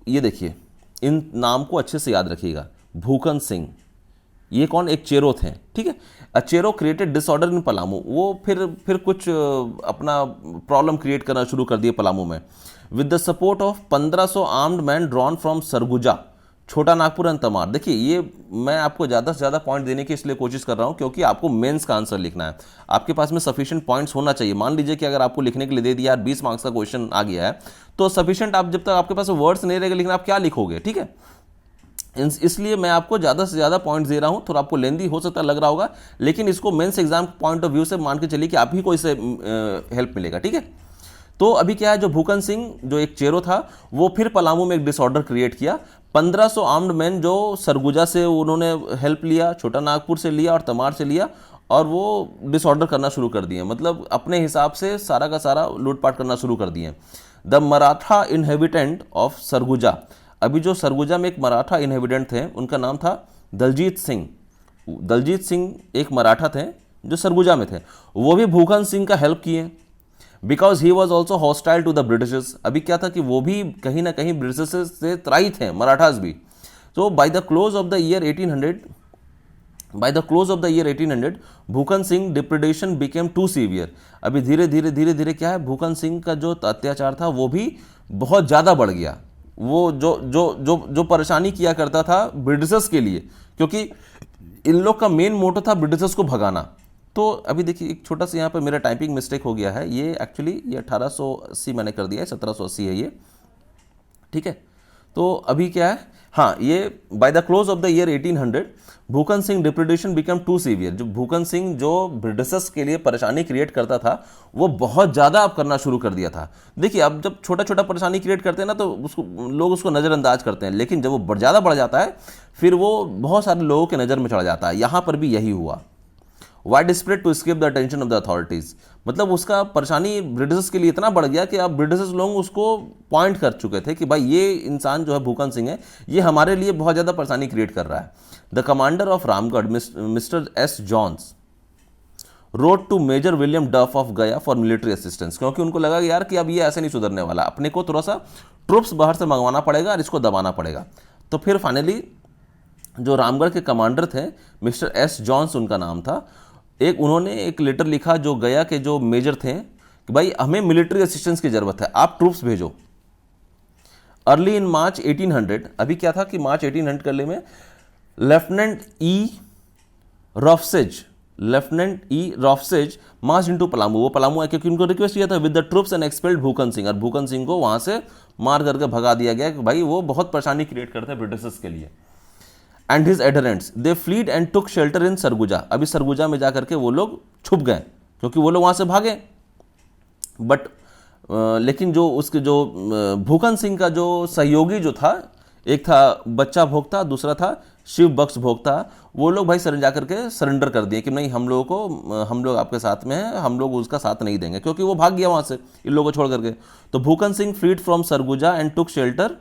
ये देखिए इन नाम को अच्छे से याद रखिएगा, भूखन सिंह, ये कौन, एक चेरो थे, ठीक है। अचेरो क्रिएटेड डिसऑर्डर इन पलामू, वो फिर कुछ अपना प्रॉब्लम क्रिएट करना शुरू कर दिए पलामू में। With the support of 1500 armed man drawn from Surguja, छोटा नागपुर एंड तमार। देखिए ये मैं आपको ज़्यादा से ज़्यादा पॉइंट देने की इसलिए कोशिश कर रहा हूँ क्योंकि आपको मेंस का आंसर लिखना है, आपके पास में सफिशिएंट पॉइंट्स होना चाहिए। मान लीजिए कि अगर आपको लिखने के लिए दे दिया 20 मार्क्स का क्वेश्चन आ गया है, तो सफिशिएंट, आप जब तक आपके पास वर्ड्स नहीं रहेगा लिखना, आप क्या लिखोगे, ठीक है। इसलिए मैं आपको ज़्यादा से ज़्यादा पॉइंट्स दे रहा हूँ। थोड़ा आपको लेंदी हो सकता लग रहा होगा, लेकिन इसको mains exam point of view से मान के चलिए कि आप ही को इससे हेल्प मिलेगा, ठीक है। तो अभी क्या है, जो भूखन सिंह जो एक चेरो था, वो फिर पलामू में एक डिसऑर्डर क्रिएट किया। 1500 आर्म्ड मैन जो सरगुजा से उन्होंने हेल्प लिया, छोटा नागपुर से लिया और तमार से लिया, और वो डिसऑर्डर करना शुरू कर दिए, मतलब अपने हिसाब से सारा का सारा लूटपाट करना शुरू कर दिए। The Maratha inhabitant of Surguja, अभी जो सरगुजा में एक मराठा इनहेबिटेंट थे, उनका नाम था दलजीत सिंह। दलजीत सिंह एक मराठा थे, जो सरगुजा में थे, वो भी भूखन सिंह का हेल्प किए, because he was also hostile to the Britishers. अभी क्या था कि वो भी कहीं ना कहीं ब्रिटिशर्स से त्राही थे, मराठास भी। तो by the close of the year 1800 Bhukhan Singh depredation became too severe. अभी धीरे धीरे क्या है, भूखन सिंह का जो अत्याचार था वो भी बहुत ज़्यादा बढ़ गया। वो जो परेशानी किया करता था ब्रिटिशर्स के लिए, क्योंकि इन लोग का मेन मोटो था ब्रिटिशर्स को भगाना। तो अभी देखिए एक छोटा सा यहाँ पर मेरा टाइपिंग मिस्टेक हो गया है, ये एक्चुअली ये 1880 मैंने कर दिया है, 1780 है ये, ठीक है। तो अभी क्या है, हाँ, ये by the close of the year 1800 Bhukhan Singh depredation become too severe. जो भूखन सिंह जो ब्रिटिशर्स के लिए परेशानी क्रिएट करता था वो बहुत ज़्यादा अब करना शुरू कर दिया था। देखिए अब जब छोटा छोटा परेशानी क्रिएट करते हैं ना तो उसको लोग उसको नज़रअंदाज करते हैं, लेकिन जब वो ज़्यादा बढ़ जाता है फिर वो बहुत सारे लोगों के नज़र में चढ़ जाता है। यहाँ पर भी यही हुआ। Widespread to escape the attention of the authorities, मतलब उसका परेशानी ब्रिटिशर्स के लिए इतना बढ़ गया कि अब ब्रिटिशर्स लोग उसको पॉइंट कर चुके थे कि भाई ये इंसान जो है भूखन सिंह है, ये हमारे लिए बहुत ज़्यादा परेशानी क्रिएट कर रहा है। The commander of Ramgarh mister S Johns wrote to major William Duff of Gaya for military assistance, क्योंकि उनको लगा कि यार कि अब ये ऐसे नहीं सुधरने वाला, अपने को थोड़ा सा ट्रुप्स बाहर से मंगवाना पड़ेगा और इसको दबाना पड़ेगा। तो फिर फाइनली जो रामगढ़ के कमांडर थे मिस्टर एस जॉन्स उनका नाम था, उन्होंने एक लेटर लिखा जो गया के जो मेजर थे कि भाई हमें मिलिट्री असिस्टेंस की ज़रूरत है, आप ट्रूप्स भेजो। अर्ली इन मार्च 1800, अभी क्या था कि मार्च 1800 करले में lieutenant E Roughsedge march into Palamu. वो पलामू है क्योंकि उनको रिक्वेस्ट किया था with the troops and expelled Bhukhan Singh, और भूखन सिंह को वहां से मार करके भगा दिया गया कि भाई वो बहुत परेशानी क्रिएट करते हैं ब्रिटिशर्स के लिए। And his adherents they fled and took shelter in Surguja. अभी सरगुजा में जाकर के वो लोग छुप गए क्योंकि वो लोग वहाँ से भागे। बट लेकिन जो उसके जो भूखन सिंह का जो सहयोगी जो था, एक था बच्चा भोक्ता, दूसरा था शिव बख्श भोक्ता, वो लोग भाई जा करके सरेंडर कर दिए कि नहीं हम लोग आपके साथ में हैं, हम लोग उसका साथ नहीं देंगे, क्योंकि वो भाग गया वहाँ से इन लोगों को छोड़ करके। तो Bhukhan Singh fled from Surguja and took shelter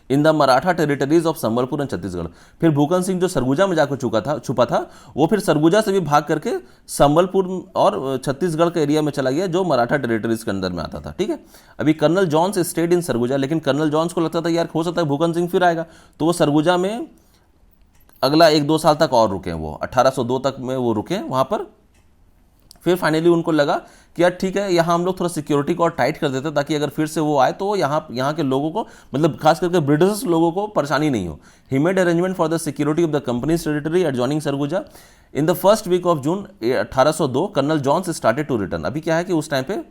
in the Maratha territories of Sambalpur and Chhattisgarh. फिर भूखन सिंह जो सरगुजा में जाकर छुपा था वो फिर सरगुजा से भी भाग करके संबलपुर और छत्तीसगढ़ के एरिया में चला गया जो मराठा टेरिटरीज के अंदर में आता था, ठीक है। अभी colonel Johns stayed in Surguja, लेकिन कर्नल जॉन्स को लगता था यार हो सकता है भूखन सिंह फिर आएगा, तो वो सरगुजा में अगला 1-2 साल तक और रुके। वो 1802 तक में वो रुके वहाँ पर। फिर फाइनली उनको लगा कि यार ठीक है, यहाँ हम लोग थोड़ा सिक्योरिटी को और टाइट कर देते ताकि अगर फिर से वो आए तो यहाँ के लोगों को, मतलब खास करके ब्रिटिश लोगों को परेशानी नहीं हो। He made arrangement for the security of the company's territory adjoining Surguja. In the first week of June 1802 colonel Johns started to return. अभी क्या है कि उस टाइम पे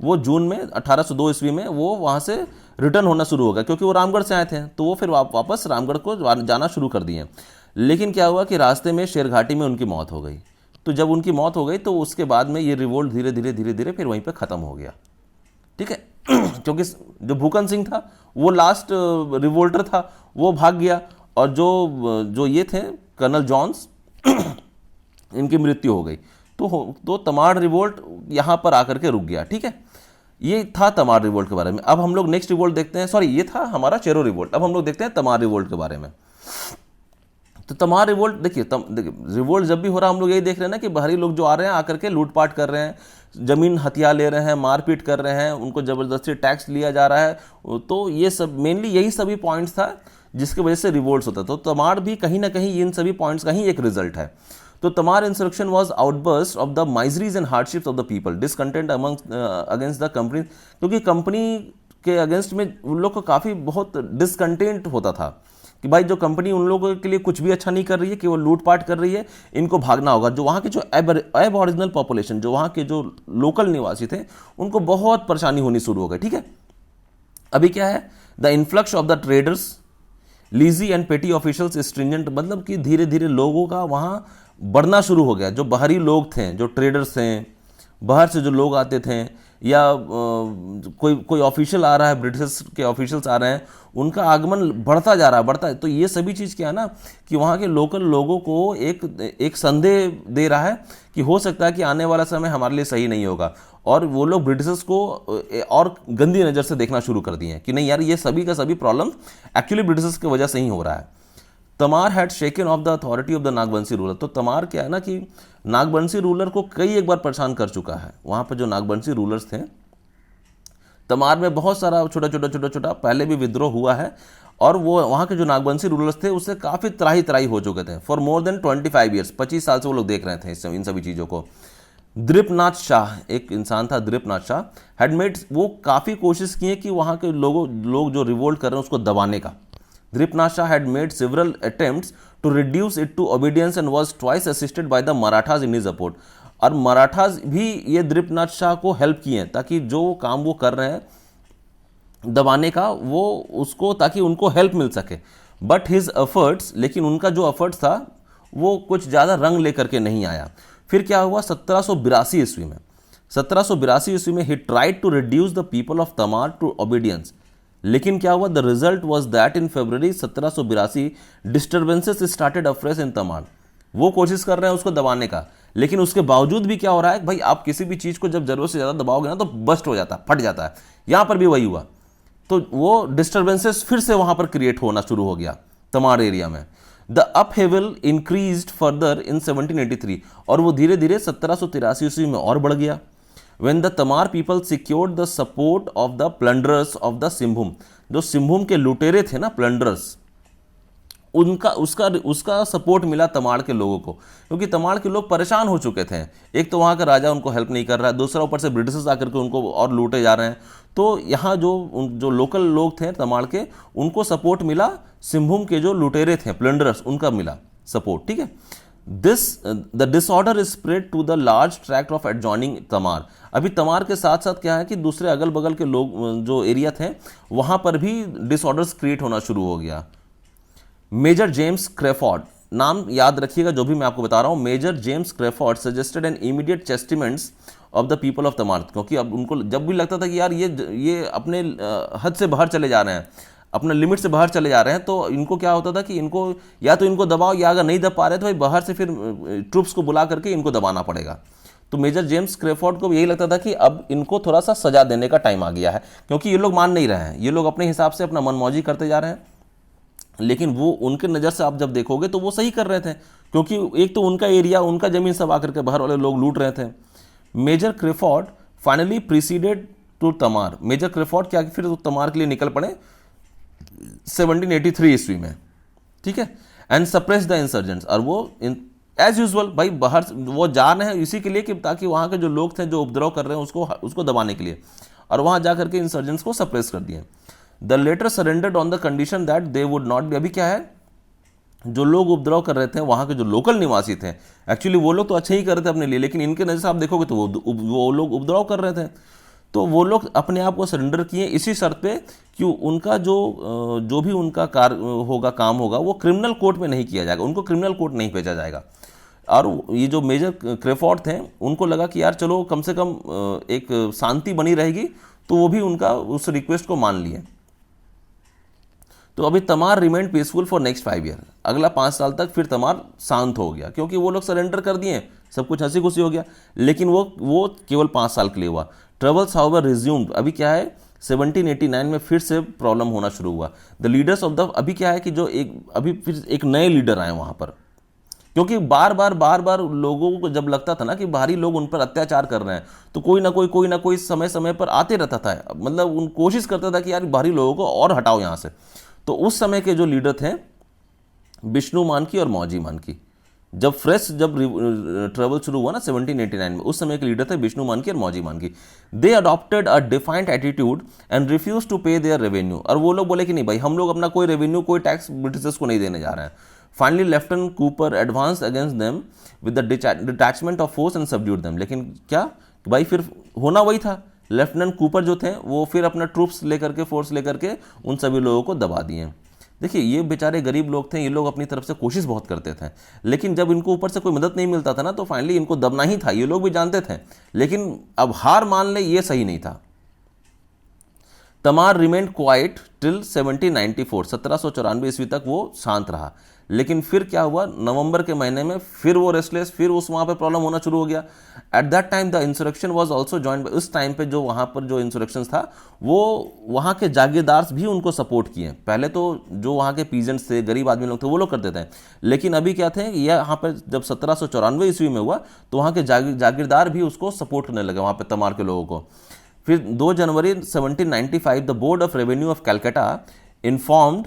वो जून में 1802 ईस्वी में वो वहाँ से रिटर्न होना शुरू हो गया, क्योंकि वो रामगढ़ से आए थे तो वो फिर वापस रामगढ़ को जाना शुरू कर दिए। लेकिन क्या हुआ कि रास्ते में शेरघाटी में उनकी मौत हो गई। तो जब उनकी मौत हो गई तो उसके बाद में ये रिवोल्ट धीरे धीरे फिर वहीं पे ख़त्म हो गया, ठीक है। क्योंकि जो भूखन सिंह था वो लास्ट रिवोल्टर था, वो भाग गया, और जो ये थे कर्नल जॉन्स इनकी मृत्यु हो गई। तो तमाड़ रिवोल्ट यहाँ पर आकर के रुक गया, ठीक है। ये था तमाड़ रिवोल्ट के बारे में। अब हम लोग नेक्स्ट रिवोल्ट देखते हैं, सॉरी ये था हमारा चेरो रिवोल्ट। अब हम लोग देखते हैं तमाड़ रिवोल्ट के बारे में। तो तमाड़ रिवोल्ट देखिए रिवोल्ट जब भी हो रहा है हम लोग यही देख रहे हैं ना कि बाहरी लोग जो आ रहे हैं आकर के लूटपाट कर रहे हैं, जमीन हथिया ले रहे हैं, मारपीट कर रहे हैं, उनको ज़बरदस्ती टैक्स लिया जा रहा है। तो ये सब मेनली यही सभी पॉइंट्स था जिसकी वजह से रिवोल्ट्स होता था। तो तमाड़ भी कहीं ना कहीं इन सभी पॉइंट्स का ही एक रिजल्ट है। तो Tamar insurrection was outburst of the miseries and hardships of the people discontent against the company, क्योंकि कंपनी के अगेंस्ट में उन लोग को काफ़ी बहुत डिसकंटेंट होता था कि भाई जो कंपनी उन लोगों के लिए कुछ भी अच्छा नहीं कर रही है, कि वो लूटपाट कर रही है, इनको भागना होगा। जो वहाँ के जो एबॉरिजिनल पॉपुलेशन, जो वहाँ के जो लोकल निवासी थे, उनको बहुत परेशानी होनी शुरू हो गई, ठीक है। अभी क्या है, the influx of the traders lessee and petty officials stringent, मतलब कि धीरे धीरे लोगों का वहाँ बढ़ना शुरू हो गया। जो बाहरी लोग थे, जो ट्रेडर्स हैं, बाहर से जो लोग आते थे, या कोई ऑफिशियल आ रहा है, ब्रिटिश के ऑफिशियल्स आ रहे हैं, उनका आगमन बढ़ता जा रहा है। तो ये सभी चीज़ क्या है ना कि वहाँ के लोकल लोगों को एक संदेह दे रहा है कि हो सकता है कि आने वाला समय हमारे लिए सही नहीं होगा, और वो लोग ब्रिटिशर्स को और गंदी नज़र से देखना शुरू कर दिए हैं कि नहीं यार ये सभी का सभी प्रॉब्लम एक्चुअली ब्रिटिशर्स की वजह से ही हो रहा है। Tamar had shaken of the authority of the Nagvanshi ruler. तो तमार क्या है ना कि नागवंशी रूलर को कई एक बार परेशान कर चुका है। वहाँ पर जो नागवंशी रूलर्स थे, तमार में बहुत सारा छोटा पहले भी विद्रोह हुआ है, और वो वहाँ के जो नागवंशी रूलर्स थे उससे काफ़ी त्राही त्राही हो चुके थे। फॉर मोर देन 25 ईयर्स, 25 साल से वो लोग देख रहे थे इन सभी चीज़ों को। दृपनाथ शाह एक इंसान था, दृपनाथ शाह हैड मेड, वो काफ़ी कोशिश किए कि वहाँ के लोग जो रिवोल्ट कर रहे हैं उसको दबाने का। Dripnath Shah had made several attempts to reduce it to obedience and was twice assisted by the Marathas in his support. और मराठाज भी ये दृपनाथ शाह को हेल्प किए हैं ताकि जो काम वो कर रहे हैं दबाने का, वो उसको, ताकि उनको हेल्प मिल सके। बट हिज एफर्ट्स, लेकिन उनका जो एफर्ट्स था वो कुछ ज़्यादा रंग लेकर के नहीं आया। फिर क्या हुआ 1782 ईस्वी में, 1782 ईस्वी में ही tried to reduce the people of Tamar to obedience. लेकिन क्या हुआ, the result was that in February 1782 disturbances started afresh in Tamar. वो कोशिश कर रहे हैं उसको दबाने का, लेकिन उसके बावजूद भी क्या हो रहा है भाई, आप किसी भी चीज़ को जब जरूरत से ज़्यादा दबाओगे ना तो बस्ट हो जाता है, फट जाता है। यहाँ पर भी वही हुआ। तो वो डिस्टर्बेंसेस फिर से वहाँ पर क्रिएट होना शुरू हो गया तमार एरिया में। The upheaval increased further in 1783, और वो धीरे धीरे 1783 ईस्वी में और बढ़ गया। When the Tamar people secured the support of the plunderers of the Singhbhum, जो सिंहभूम के लुटेरे थे ना, प्लंडरर्स, उसका सपोर्ट मिला तमाड़ के लोगों को, क्योंकि तमाड़ के लोग परेशान हो चुके थे। एक तो वहाँ का राजा उनको हेल्प नहीं कर रहा है, दूसरा ऊपर से ब्रिटिशर्स आकर के उनको और लूटे जा रहे हैं। तो यहाँ जो लोकल लोग थे तमाड़ के, उनको सपोर्ट मिला, सिंहभूम के जो लुटेरे थे प्लंडरर्स, उनका मिला सपोर्ट। ठीक है, the disorder spread to the large tract of adjoining Tamar. अभी तमार के साथ साथ क्या है कि दूसरे अगल बगल के लोग जो एरिया थे वहाँ पर भी डिसऑर्डर्स क्रिएट होना शुरू हो गया। मेजर जेम्स क्रेफोर्ड, नाम याद रखिएगा जो भी मैं आपको बता रहा हूँ, major James Crawford suggested an immediate chastisements of the people of Tamar. क्योंकि अब उनको जब भी लगता था कि यार ये अपने हद से बाहर चले जा रहे हैं, अपने लिमिट से बाहर चले जा रहे हैं, तो इनको क्या होता था कि इनको या तो इनको दबाओ, या अगर नहीं दबा पा रहे तो भाई बाहर से फिर ट्रूप्स को बुला करके इनको दबाना पड़ेगा। तो मेजर जेम्स क्रेफोर्ड को यही लगता था कि अब इनको थोड़ा सा सजा देने का टाइम आ गया है, क्योंकि ये लोग मान नहीं रहे हैं, ये लोग अपने हिसाब से अपना मनमौजी करते जा रहे हैं। लेकिन वो उनके नज़र से आप जब देखोगे तो वो सही कर रहे थे, क्योंकि एक तो उनका एरिया, उनका ज़मीन सब आकर के बाहर वाले लोग लूट रहे थे। Major Crawford finally preceded to Tamar. Major Crawford क्या फिर तो तमार के लिए निकल पड़े 1783 ईस्वी में। ठीक है, एंड सप्रेस द इंसर्जेंट्स। और वो एज यूजुअल भाई बाहर वो जा रहे हैं इसी के लिए कि ताकि वहाँ के जो लोग थे जो उपद्रव कर रहे हैं उसको दबाने के लिए, और वहाँ जा करके इंसर्जेंट्स को सप्रेस कर दिए। The latter surrendered on the condition that they would not be. अभी क्या है, जो लोग उपद्रव कर रहे थे वहाँ के जो लोकल निवासी थे, एक्चुअली वो लोग तो अच्छा ही कर रहे थे अपने लिए, लेकिन इनके नज़र से आप देखोगे तो वो लोग उपद्रव कर रहे थे। तो वो लोग अपने आप को सरेंडर किए इसी शर्त पे कि उनका जो भी उनका काम होगा वो क्रिमिनल कोर्ट में नहीं किया जाएगा, उनको क्रिमिनल कोर्ट नहीं भेजा जाएगा। और ये जो मेजर क्रेफोर्ड थे उनको लगा कि यार चलो कम से कम एक शांति बनी रहेगी, तो वो भी उनका उस रिक्वेस्ट को मान लिए। तो अभी Tamar remained peaceful for next 5 year. अगला 5 साल तक फिर तमार शांत हो गया, क्योंकि वो लोग सरेंडर कर दिए, सब कुछ हंसी खुशी हो गया। लेकिन वो केवल 5 साल के लिए हुआ। Troubles however resumed. अभी क्या है 1789 में फिर से प्रॉब्लम होना शुरू हुआ। द लीडर्स ऑफ द, अभी क्या है कि अभी फिर एक नए लीडर आए वहाँ पर, क्योंकि बार बार लोगों को जब लगता था ना कि बाहरी लोग उन पर अत्याचार कर रहे हैं, तो कोई ना कोई समय पर आते रहता था, मतलब उन कोशिश करता था कि यार बाहरी लोगों को और हटाओ यहाँ से। तो उस समय के जो लीडर थे विष्णु मानकी और मौजी मानकी, जब ट्रेवल शुरू हुआ ना 1789 में, उस समय के लीडर थे विष्णु मानकी और मौजी मानकी। They adopted a defiant attitude and refuse to pay their revenue. और वो लोग बोले कि नहीं भाई, हम लोग अपना कोई रेवेन्यू, कोई टैक्स ब्रिटिशर्स को नहीं देने जा रहे हैं। Finally lieutenant Cooper advance against them with the detachment of force and subdued them. लेकिन क्या भाई, फिर होना वही था, लेफ्टिनेंट कूपर जो थे वो फिर अपना ट्रूप्स लेकर के, फोर्स लेकर के उन सभी लोगों को दबा दिए। देखिए ये बेचारे गरीब लोग थे, ये लोग अपनी तरफ से कोशिश बहुत करते थे, लेकिन जब इनको ऊपर से कोई मदद नहीं मिलता था ना, तो फाइनली इनको दबना ही था, ये लोग भी जानते थे। लेकिन अब हार मान ले ये सही नहीं था। तमार रिमेंड क्वाइट टिल 1794, 1794 ईस्वी तक वो शांत रहा। लेकिन फिर क्या हुआ, नवंबर के महीने में फिर वो रेस्टलेस, फिर उस वहाँ पे प्रॉब्लम होना शुरू हो गया। At that time the insurrection was also joined by, उस टाइम पे जो वहाँ पर जो इंसुरेक्शन था वो वहाँ के जागीरदार भी उनको सपोर्ट किए। पहले तो जो वहाँ के पीजेंट्स थे, गरीब आदमी लोग थे, वो लोग करते थे, लेकिन अभी क्या थे, ये यहाँ पर जब 1794 ईस्वी में हुआ तो वहाँ के जागीरदार भी उसको सपोर्ट करने लगे, वहाँ पे तमार के लोगों को। फिर 2 जनवरी 1795 the board of revenue of Calcutta informed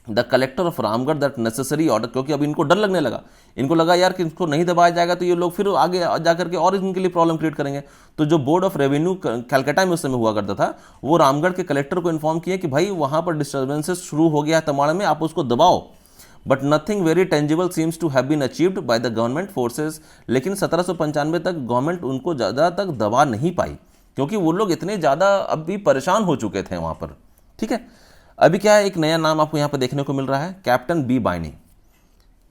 the collector of Ramgarh that necessary order, क्योंकि अब इनको डर लगने लगा, इनको लगा यार कि इसको नहीं दबाया जाएगा तो ये लोग फिर आगे जाकर के और इनके लिए प्रॉब्लम क्रिएट करेंगे। तो जो बोर्ड ऑफ रेवेन्यू कैलकाटा में उस समय हुआ करता था, वो रामगढ़ के कलेक्टर को इन्फॉर्म किया कि भाई वहाँ पर डिस्टर्बेंसेस शुरू हो गया है तमाड़ में, आप उसको दबाओ। But nothing very tangible seems to have been achieved by the government forces. लेकिन 1795 तक गवर्नमेंट उनको ज़्यादा तक दबा नहीं पाई, क्योंकि वो लोग इतने ज़्यादा अभी परेशान हो चुके थे वहाँ पर। ठीक है, अभी क्या है, एक नया नाम आपको यहाँ पर देखने को मिल रहा है, captain B Bayne.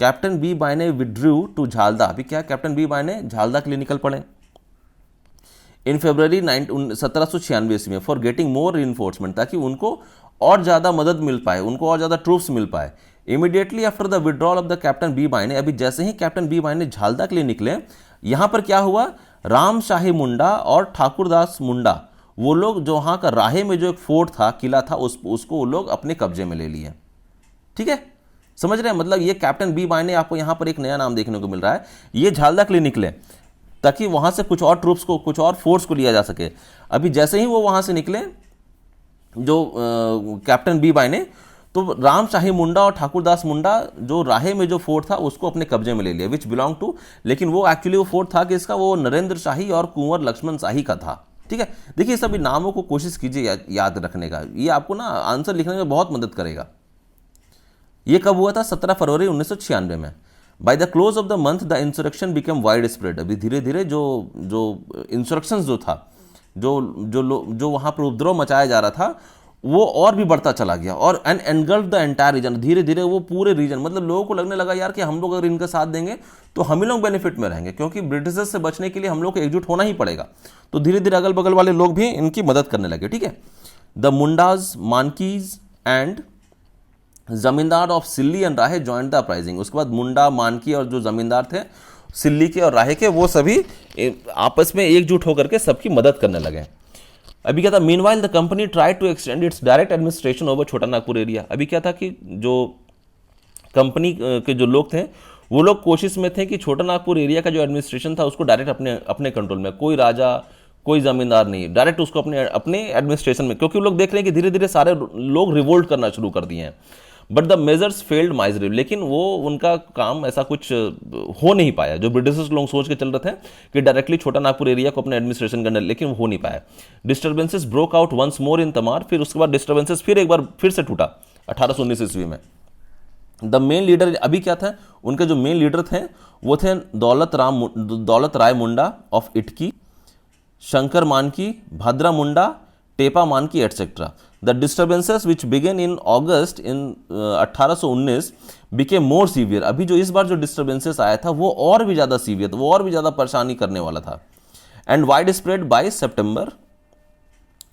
Captain B Bayne withdrew to Jhalda. अभी क्या है, कैप्टन बी बायने झालदा के लिए निकल पड़े इन फरवरी 1796 ईस्वी में फॉर गेटिंग मोर रीइंफोर्समेंट, ताकि उनको और ज़्यादा मदद मिल पाए, उनको और ज़्यादा ट्रूप्स मिल पाए। Immediately after the withdrawal of the captain B Bayne, अभी जैसे ही कैप्टन बी बायने झालदा के लिए निकले, यहाँ पर क्या हुआ, राम शाही मुंडा और ठाकुरदास मुंडा, वो लोग जो वहाँ का राहे में जो एक फोर्ट था, किला था, उसको वो लोग अपने कब्जे में ले लिए। ठीक है, समझ रहे हैं, मतलब ये कैप्टन बी बायने, आपको यहाँ पर एक नया नाम देखने को मिल रहा है, ये झालदा के लिए निकले ताकि वहाँ से कुछ और ट्रूप्स को, कुछ और फोर्स को लिया जा सके। अभी जैसे ही वो वहाँ से निकले जो कैप्टन बी बायने, तो राम शाही मुंडा और ठाकुरदास मुंडा जो राहे में जो फोर्ट था उसको अपने कब्जे में ले लिया, विच बिलोंग टू, लेकिन वो एक्चुअली वो फोर्ट था कि इसका वो नरेंद्र शाही और कुंवर लक्ष्मण शाही का था। ठीक है, देखिए सभी नामों को कोशिश कीजिए याद रखने का, ये आपको ना आंसर लिखने में बहुत मदद करेगा। ये कब हुआ था, 17 फरवरी 1996 में। By the close of the month the insurrection become widespread. अभी धीरे धीरे जो इंसुरेक्शन जो था, जो वहाँ पर उपद्रव मचाया जा रहा था, वो और भी बढ़ता चला गया, और and engulf the entire reason. धीरे धीरे वो पूरे रीजन, मतलब लोगों को लगने लगा यार कि हम लोग अगर इनका साथ देंगे तो हम ही लोग बेनिफिट में रहेंगे, क्योंकि ब्रिटिशर्स से बचने के लिए हम लोग को एकजुट होना ही पड़ेगा। तो धीरे धीरे अगल बगल वाले लोग भी इनकी मदद करने लगे। ठीक है, द मुंडाज, मानकीज एंड जमींदार ऑफ सिल्ली एंड राहे जॉइंट द अपराइजिंग। उसके बाद मुंडा, मानकी और जो जमींदार थे सिल्ली के और राहे के, वो सभी आपस में एकजुट होकर के सबकी मदद करने लगे। अभी क्या था, meanwhile the company try to extend its direct administration over Chota Nagpur area. अभी क्या था कि जो कंपनी के जो लोग थे, वो लोग कोशिश में थे कि छोटा नागपुर एरिया का जो एडमिनिस्ट्रेशन था उसको डायरेक्ट अपने कंट्रोल में, कोई राजा कोई जमींदार नहीं, डायरेक्ट उसको अपने एडमिनिस्ट्रेशन में, क्योंकि वो लोग देख रहे हैं कि धीरे धीरे सारे लोग रिवोल्ट करना शुरू कर दिए हैं। But the measures failed misery, लेकिन वो उनका काम ऐसा कुछ हो नहीं पाया। जो ब्रिटिशर्स लोग सोच के चल रहे थे कि डायरेक्टली छोटा नागपुर एरिया को अपने एडमिनिस्ट्रेशन करना, लेकिन वो हो नहीं पाया। Disturbances broke out once more in Tamar. फिर उसके बाद डिस्टर्बेंसेस फिर एक बार फिर से टूटा 1819 ईस्वी में। द मेन लीडर, अभी क्या था, उनके जो मेन लीडर थे वो थे दौलत राय मुंडा ऑफ इटकी, शंकर मानकी, भद्रा मुंडा, टेपा मानकी etcetera. The disturbances which began in August in 1819 became more severe. अभी जो इस बार जो डिस्टर्बेंसेस आया था वो और भी ज़्यादा सीवियर, वो और भी ज़्यादा परेशानी करने वाला था। एंड वाइड स्प्रेड बाय सितंबर,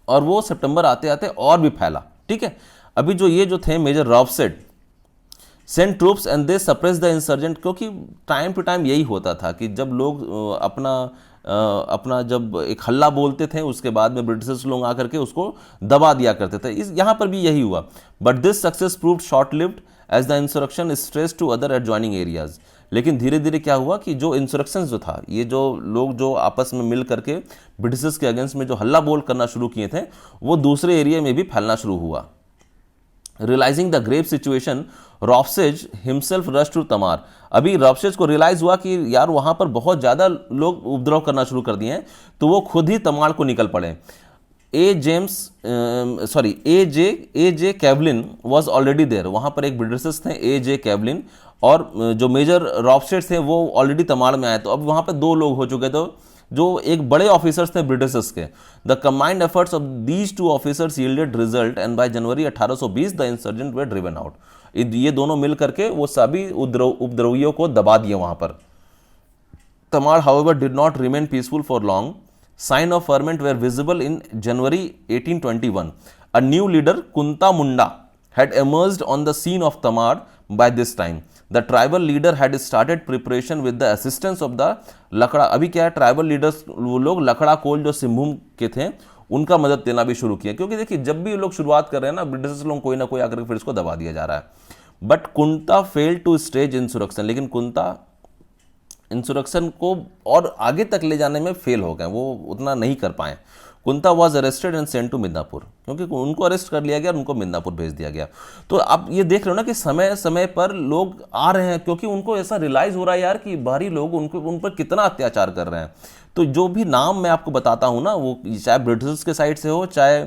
और वो सितंबर आते आते और भी फैला। ठीक है, अभी जो थे major Roughsedge send troops and they suppress the insurgent, क्योंकि टाइम टू टाइम यही होता था कि जब लोग अपना जब एक हल्ला बोलते थे, उसके बाद में ब्रिटिशर्स लोग आकर के उसको दबा दिया करते थे। यहाँ पर भी यही हुआ। But this success proved short lived as the insurrection stress to other adjoining areas. लेकिन धीरे धीरे क्या हुआ कि जो इंसुरेक्शन जो था, ये जो लोग जो आपस में मिल करके ब्रिटिशर्स के अगेंस्ट में जो हल्ला बोल करना शुरू किए थे, वो दूसरे एरिया में भी फैलना शुरू हुआ। Realising the grave situation, Roughsedge himself rush to Tamar. अभी रॉफसेज को रियलाइज हुआ कि यार वहां पर बहुत ज़्यादा लोग उपद्रव करना शुरू कर दिए हैं, तो वो खुद ही तमार को निकल पड़े। ए जे कैवलिन वॉज ऑलरेडी देयर। वहाँ पर एक ब्रिटिशर्स थे ए जे कैवलिन, और जो मेजर रॉफसेट थे वो ऑलरेडी तमाड़ में आए। तो अब वहाँ पर 2 लोग हो चुके थे जो एक बड़े ऑफिसर्स थे ब्रिटिशर्स के। The combined efforts of these 2 officers yielded result and bye January 1820 the insurgent were driven out. ये दोनों मिल करके वो सभी उपद्रवियों को दबा दिए वहां पर। Tamar however did not remain peaceful for long. Sign of ferment were visible in January 1821. A new leader, Kunta Munda, had emerged on the scene of Tamar by this time. The tribal leader had started preparation with the assistance of the लकड़ा. अभी क्या है, tribal leaders वो लोग लकड़ा कोल जो सिंहभूम के थे उनका मदद देना भी शुरू किया, क्योंकि देखिए जब भी लोग शुरुआत कर रहे हैं ना, ब्रिटिश लोग कोई ना कोई आकर फिर इसको दबा दिया जा रहा है. But Kunta fail to stage insurrection, लेकिन कुंता इंसुरक्शन को और आगे तक ले जाने में फेल हो गए, वो उतना नहीं कर पाए. Kunta was arrested and sent to Midnapore, क्योंकि उनको अरेस्ट कर लिया गया और उनको मिदनापुर भेज दिया गया. तो आप ये देख रहे हो ना कि समय समय पर लोग आ रहे हैं, क्योंकि उनको ऐसा रियलाइज हो रहा है यार कि बाहरी लोग उन पर कितना अत्याचार कर रहे हैं. तो जो भी नाम मैं आपको बताता हूँ ना, वो चाहे ब्रिटिश के साइड से हो चाहे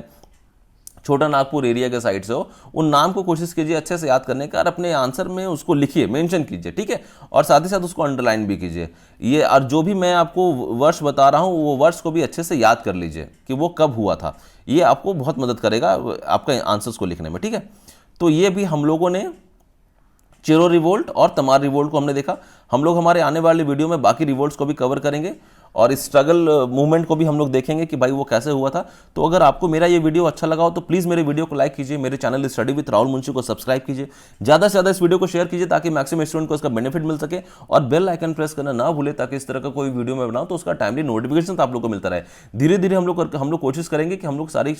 छोटा नागपुर एरिया के साइड से हो, उन नाम को कोशिश कीजिए अच्छे से याद करने का और अपने आंसर में उसको लिखिए, मेंशन कीजिए, ठीक है. और साथ ही साथ उसको अंडरलाइन भी कीजिए. ये और जो भी मैं आपको वर्ष बता रहा हूँ वो वर्ष को भी अच्छे से याद कर लीजिए कि वो कब हुआ था. ये आपको बहुत मदद करेगा आपका आंसर्स को लिखने में, ठीक है. तो ये भी हम लोगों ने चेरो रिवोल्ट और तमार रिवोल्ट को हमने देखा. हम लोग हमारे आने वाले वीडियो में बाकी रिवोल्ट्स को भी कवर करेंगे और इस स्ट्रगल मूवमेंट को भी हम लोग देखेंगे कि भाई वो कैसे हुआ था. तो अगर आपको मेरा ये वीडियो अच्छा लगा हो तो प्लीज़ मेरे वीडियो को लाइक कीजिए, मेरे channel study with Rahul Munshi को सब्सक्राइब कीजिए, ज़्यादा से ज़्यादा इस वीडियो को शेयर कीजिए ताकि मैक्सिमम स्टूडेंट को इसका बेनिफिट मिल सके. और बेल आइकन प्रेस करना ना भूले ताकि इस तरह का कोई वीडियो मैं बनाऊँ तो उसका टाइमली नोटिफिकेशन तो आप लोग को मिलता रहे. धीरे धीरे हम लोग कोशिश करेंगे कि हम लोग सारे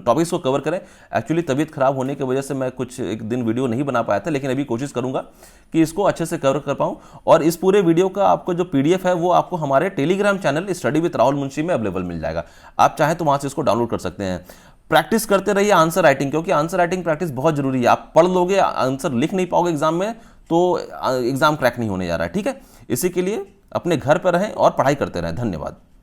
टॉपिक्स को कवर करें. एक्चुअली तबीयत खराब होने की वजह से मैं कुछ एक दिन वीडियो नहीं बना पाया था, लेकिन अभी कोशिश करूंगा कि इसको अच्छे से कवर कर पाऊं. और इस पूरे वीडियो का आपको जो पीडीएफ है वो आपको हमारे Telegram channel study with Rahul Munshi में अवेलेबल मिल जाएगा. आप चाहें तो वहां से इसको डाउनलोड कर सकते हैं. प्रैक्टिस करते रहिए आंसर राइटिंग, क्योंकि आंसर राइटिंग प्रैक्टिस बहुत जरूरी है. आप पढ़ लोगे, आंसर लिख नहीं पाओगे एग्जाम में तो एग्जाम क्रैक नहीं होने जा रहा है, ठीक है. इसी के लिए अपने घर पर रहें और पढ़ाई करते रहें. धन्यवाद.